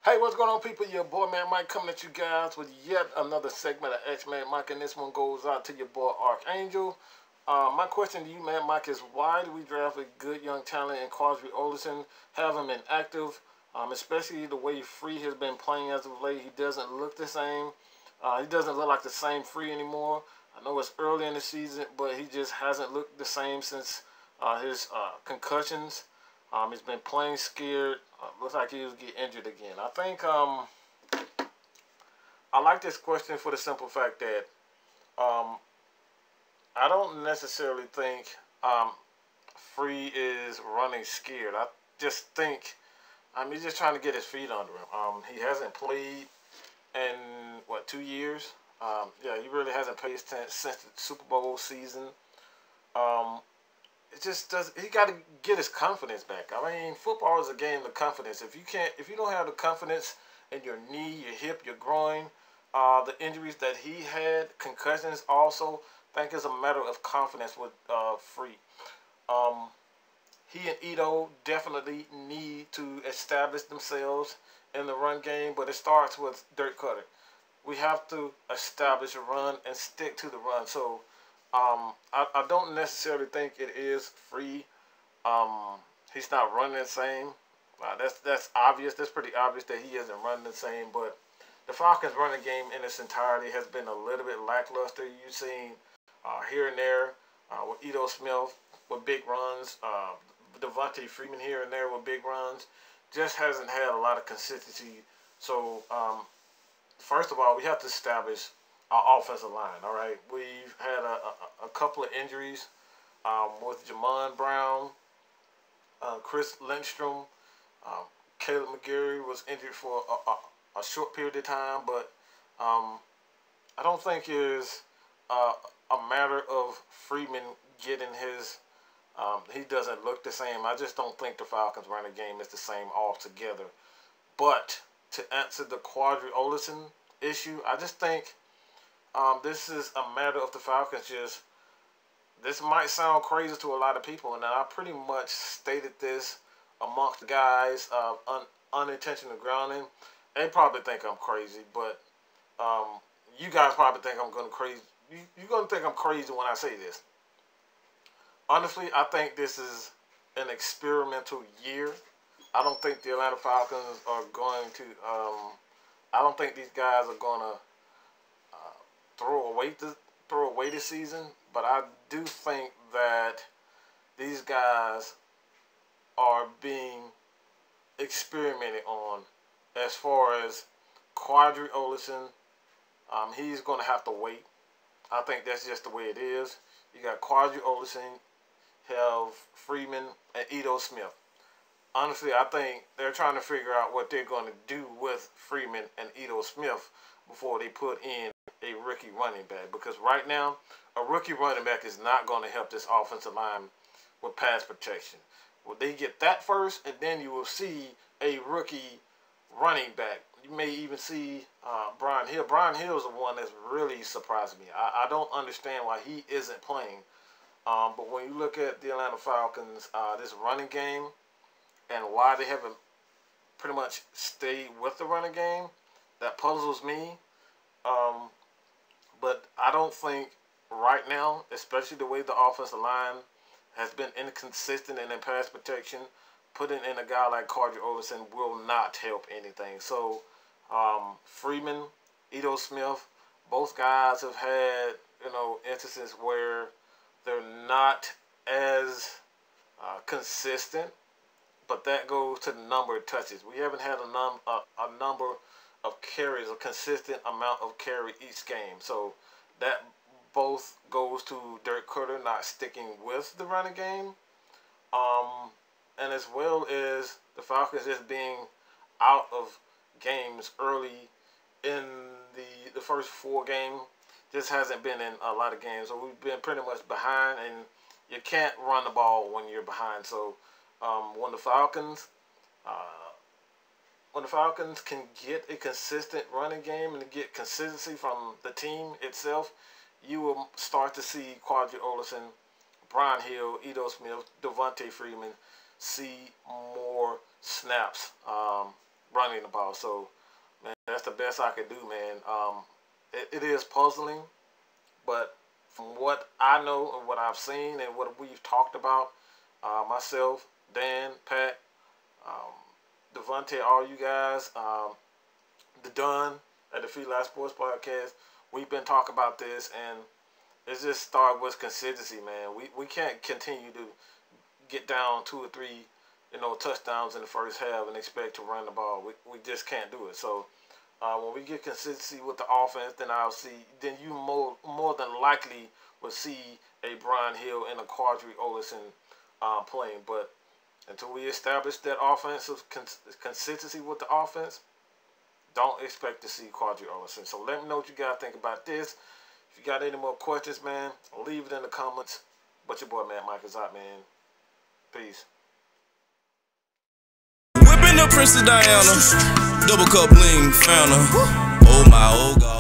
Hey, what's going on, people? Your boy, man, Mike, coming at you guys with yet another segment of X-Man Mike, and this one goes out to your boy, Archangel. My question to you, man, Mike, is why do we draft a good young talent in Qadree Ollison, have him inactive, especially the way Free has been playing as of late? He doesn't look the same. He doesn't look like the same Free anymore. I know it's early in the season, but he just hasn't looked the same since his concussions. He's been playing scared. Looks like he was getting injured again. I think I like this question for the simple fact that I don't necessarily think Free is running scared. I just think he's just trying to get his feet under him. He hasn't played in what, 2 years? Yeah, he really hasn't played since the Super Bowl season. It just does. He got to get his confidence back. I mean, football is a game of confidence. If you don't have the confidence in your knee, your hip, your groin, the injuries that he had, concussions also, I think it's a matter of confidence with Free. He and Ito definitely need to establish themselves in the run game, but it starts with Dirk Cutter. We have to establish a run and stick to the run. So I don't necessarily think it is Free. He's not running the same. That's obvious. That's pretty obvious that he isn't running the same. But the Falcons' running game in its entirety has been a little bit lackluster. You've seen here and there with Ito Smith with big runs, Devonta Freeman here and there with big runs. Just hasn't had a lot of consistency. So first of all, we have to establish our offensive line. All right, we've had a couple of injuries with Jamon Brown, Chris Lindstrom, Caleb McGarry was injured for a short period of time, but I don't think it's a matter of Freeman getting his. He doesn't look the same. I just don't think the Falcons' running game is the same altogether. But to answer the Qadree Ollison issue, I just think this is a matter of the Falcons just. This might sound crazy to a lot of people, and I pretty much stated this amongst the guys of Unintentional Grounding. They probably think I'm crazy, but you guys probably think I'm going crazy. You're going to think I'm crazy when I say this. Honestly, I think this is an experimental year. I don't think the Atlanta Falcons are going to. I don't think these guys are going to throw away this season. But I do think that these guys are being experimented on as far as Qadree Ollison. He's going to have to wait. I think that's just the way it is. You got Qadree Ollison, have Freeman, and Ito Smith. Honestly, I think they're trying to figure out what they're going to do with Freeman and Ito Smith before they put in a rookie running back. Because right now, a rookie running back is not going to help this offensive line with pass protection. Well, they get that first, and then you will see a rookie running back. You may even see Brian Hill. Brian Hill is the one that's really surprised me. I don't understand why he isn't playing. But when you look at the Atlanta Falcons, this running game, and why they haven't pretty much stayed with the running game, that puzzles me. But I don't think right now, especially the way the offensive line has been inconsistent in pass protection, putting in a guy like Qadree Ollison will not help anything. So Freeman, Ito Smith, both guys have had instances where they're not as consistent, but that goes to the number of touches. We haven't had a number of carries, a consistent amount of carry each game. So that both goes to Dirk Cutter not sticking with the running game, and as well as the Falcons just being out of games early in the first 4 games. Just hasn't been in a lot of games, so we've been pretty much behind, and you can't run the ball when you're behind. So when the Falcons can get a consistent running game and get consistency from the team itself, you will start to see Qadree Ollison, Brian Hill, Ito Smith, Devonta Freeman see more snaps running the ball. So, man, that's the best I could do, man. It is puzzling, but from what I know and what I've seen and what we've talked about, myself, Dan, Pat, Devontae, all you guys, the Dunn at the Feline Sports Podcast, we've been talking about this, and it just started with consistency, man. We can't continue to get down 2 or 3, touchdowns in the first half and expect to run the ball. We just can't do it. So when we get consistency with the offense, then you more than likely will see a Brian Hill and a Qadree Ollison playing. But until we establish that offensive consistency with the offense, don't expect to see Qadree Ollison. So let me know what you guys think about this. If you got any more questions, man, leave it in the comments. But your boy, Matt Mike, is out, man. Peace. Whipping the Princess Diana, double cup bling, found her. Oh my, oh God.